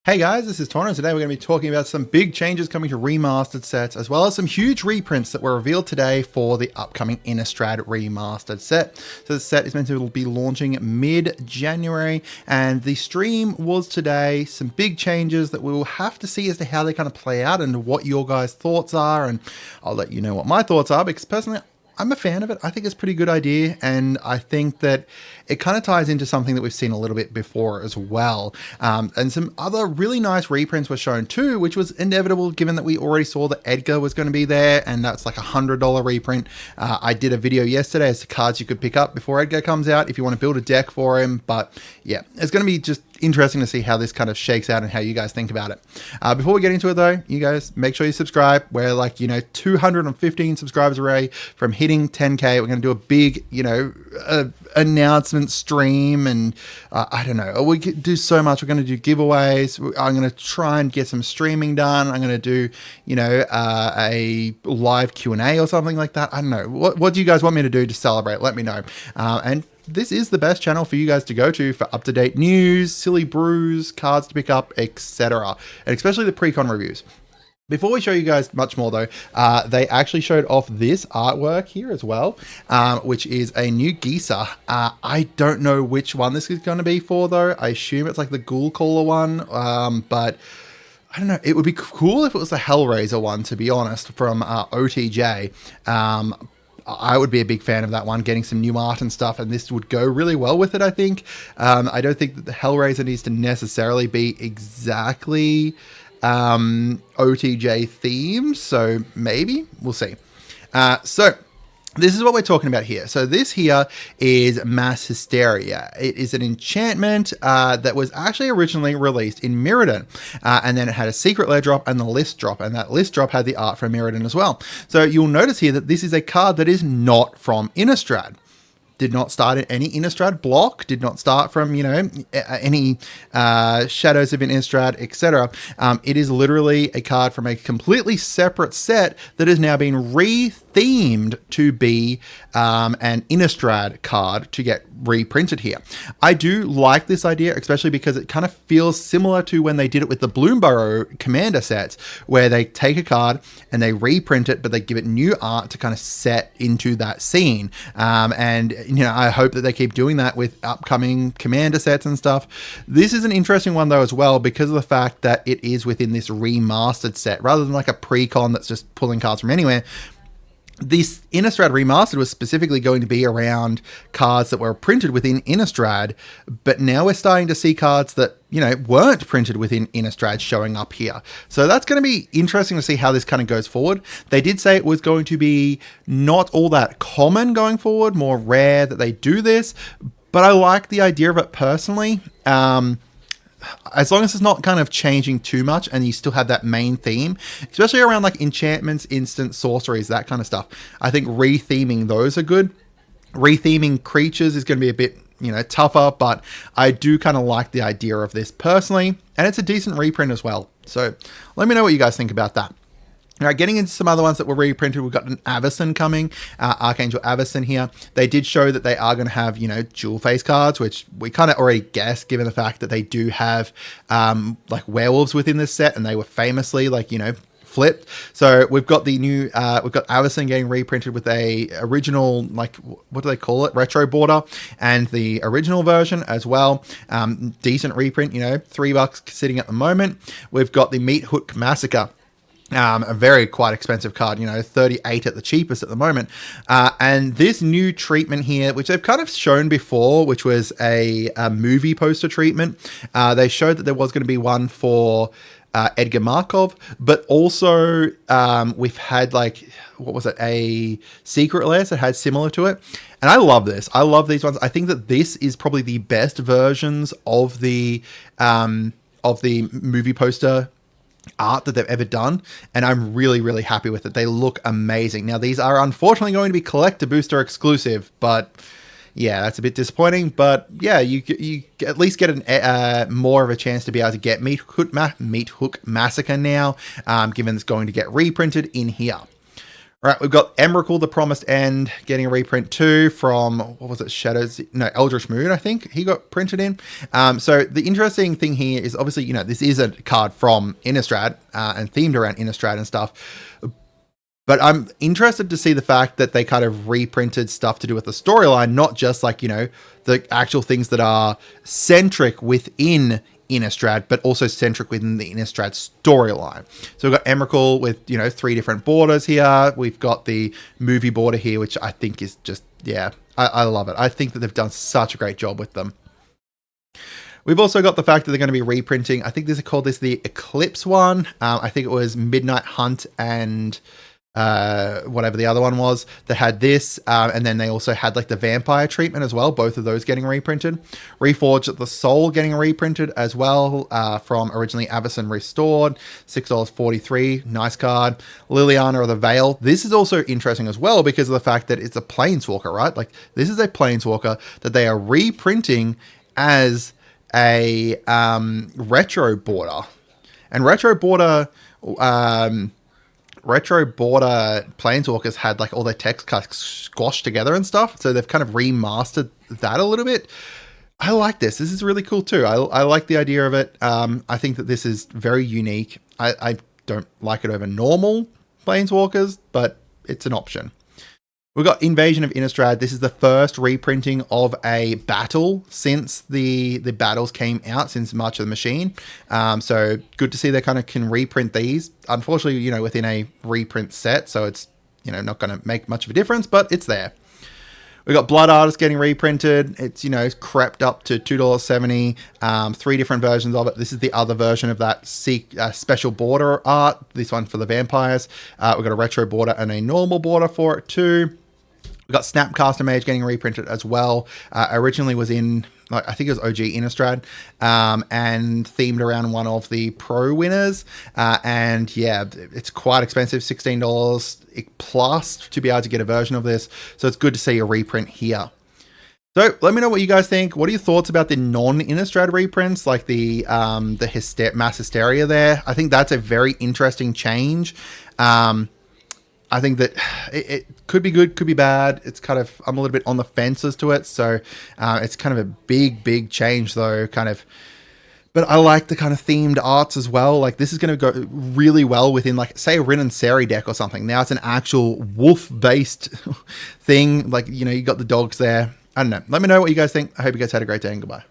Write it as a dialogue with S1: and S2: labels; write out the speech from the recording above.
S1: Hey guys, this is Tauna. Today we're going to be talking about some big changes coming to remastered sets, as well as some huge reprints that were revealed today for the upcoming Innistrad remastered set. So the set is meant to be launching mid-January, and the stream was today. Some big changes that we will have to see as to how they kind of play out and what your guys' thoughts are, and I'll let you know what my thoughts are, because personally, I'm a fan of it. I think it's a pretty good idea, and I think that it kind of ties into something that we've seen a little bit before as well. And some other really nice reprints were shown too, which was inevitable given that we already saw that Edgar was going to be there, and that's like $100 reprint. I did a video yesterday as to cards you could pick up before Edgar comes out if you want to build a deck for him. But yeah, it's going to be just interesting to see how this kind of shakes out and how you guys think about it. Before we get into it though, you guys make sure you subscribe. We're like, 215 subscribers away from hitting 10K. We're going to do a big, announcement stream, and I don't know, we could do so much. We're going to do giveaways. I'm going to try and get some streaming done. I'm going to do, a live Q&A or something like that. I don't know. What do you guys want me to do to celebrate? Let me know. And this is the best channel for you guys to go to for up-to-date news, silly brews, cards to pick up, etc. And especially the pre-con reviews. Before we show you guys much more though, they actually showed off this artwork here as well, which is a new Geezer. I don't know which one this is going to be for though. I assume it's like the Ghoul Caller one, but I don't know. It would be cool if it was the Hellraiser one, to be honest, from OTJ. I would be a big fan of that one, getting some new art and stuff, and this would go really well with it, I think. I don't think that the Hellraiser needs to necessarily be exactly OTJ themed, so maybe we'll see. So this is what we're talking about here. So this here is Mass Hysteria. It is an enchantment that was actually originally released in Mirrodin, and then it had a secret lair drop and the list drop, and that list drop had the art from Mirrodin as well. So you'll notice here that this is a card that is not from Innistrad. Did not start in any Innistrad block, did not start from, any Shadows of Innistrad, etc. It is literally a card from a completely separate set that has now been re-themed to be an Innistrad card to get reprinted here. I do like this idea, especially because it kind of feels similar to when they did it with the Bloomburrow Commander sets, where they take a card and they reprint it, but they give it new art to kind of set into that scene. And I hope that they keep doing that with upcoming Commander sets and stuff. This is an interesting one though as well, because of the fact that it is within this remastered set rather than like a pre-con that's just pulling cards from anywhere. This Innistrad Remastered was specifically going to be around cards that were printed within Innistrad, but now we're starting to see cards that, weren't printed within Innistrad showing up here. So that's going to be interesting to see how this kind of goes forward. They did say it was going to be not all that common going forward, more rare that they do this, but I like the idea of it personally. As long as it's not kind of changing too much and you still have that main theme, especially around like enchantments, instant sorceries, that kind of stuff. I think re-theming those are good. Re-theming creatures is going to be a bit, tougher, but I do kind of like the idea of this personally, and it's a decent reprint as well. So let me know what you guys think about that. All right, getting into some other ones that were reprinted, we've got an Avacyn coming, Archangel Avacyn here. They did show that they are going to have, dual face cards, which we kind of already guessed, given the fact that they do have, like werewolves within this set, and they were famously, flipped. So we've got the new, we've got Avacyn getting reprinted with a original, what do they call it? Retro border, and the original version as well. Decent reprint, $3 sitting at the moment. We've got the Meathook Massacre. A very quite expensive card, 38 at the cheapest at the moment. And this new treatment here, which they've kind of shown before, which was a movie poster treatment. They showed that there was going to be one for Edgar Markov, but also we've had a secret lair that had similar to it. And I love this. I love these ones. I think that this is probably the best versions of the movie poster art that they've ever done, and I'm really, really happy with it. They look amazing. Now, these are unfortunately going to be collector booster exclusive, but yeah, that's a bit disappointing. But yeah, you at least get more of a chance to be able to get Meathook Massacre now, given it's going to get reprinted in here. All right, we've got Emrakul, the Promised End, getting a reprint too from, what was it, Shadows? No, Eldritch Moon, I think he got printed in. So the interesting thing here is obviously, you know, this is a card from Innistrad and themed around Innistrad and stuff. But I'm interested to see the fact that they kind of reprinted stuff to do with the storyline, not just like, you know, the actual things that are centric within Innistrad, but also centric within the Innistrad storyline. So we've got Emrakul with, you know, 3 different borders here. We've got the movie border here, which I think is just, yeah, I love it. I think that they've done such a great job with them. We've also got the fact that they're going to be reprinting, I think this is called the Eclipse one. I think it was Midnight Hunt and whatever the other one was that had this, and then they also had like the vampire treatment as well, both of those getting reprinted. Reforged the Soul getting reprinted as well, from originally Avacyn Restored, $6.43, nice card. Liliana of the Veil, this is also interesting as well because of the fact that it's a Planeswalker, right? Like this is a Planeswalker that they are reprinting as a retro border, and retro border Planeswalkers had like all their text kind of squashed together and stuff. So they've kind of remastered that a little bit. I like this. This is really cool too. I like the idea of it. I think that this is very unique. I don't like it over normal Planeswalkers, but it's an option. We've got Invasion of Innistrad. This is the first reprinting of a battle since the battles came out, since March of the Machine. So good to see they kind of can reprint these. Unfortunately, you know, within a reprint set, so it's, you know, not going to make much of a difference, but it's there. We've got Blood Artist getting reprinted. It's, you know, crept up to $2.70. 3 different versions of it. This is the other version of that special border art. This one for the vampires. We've got a retro border and a normal border for it too. We've got Snapcaster Mage getting reprinted as well. Originally was in, like, I think it was OG Innistrad, and themed around one of the pro winners. And yeah, it's quite expensive, $16 plus to be able to get a version of this. So it's good to see a reprint here. So let me know what you guys think. What are your thoughts about the non-Innistrad reprints, like the mass hysteria there? I think that's a very interesting change. I think that it could be good, could be bad. It's kind of, I'm a little bit on the fence as to it. So it's kind of a big change though, kind of. But I like the kind of themed arts as well. Like this is going to go really well within, like, say a Rin and Seri deck or something. Now it's an actual wolf-based thing. Like, you know, you got the dogs there. I don't know. Let me know what you guys think. I hope you guys had a great day and goodbye.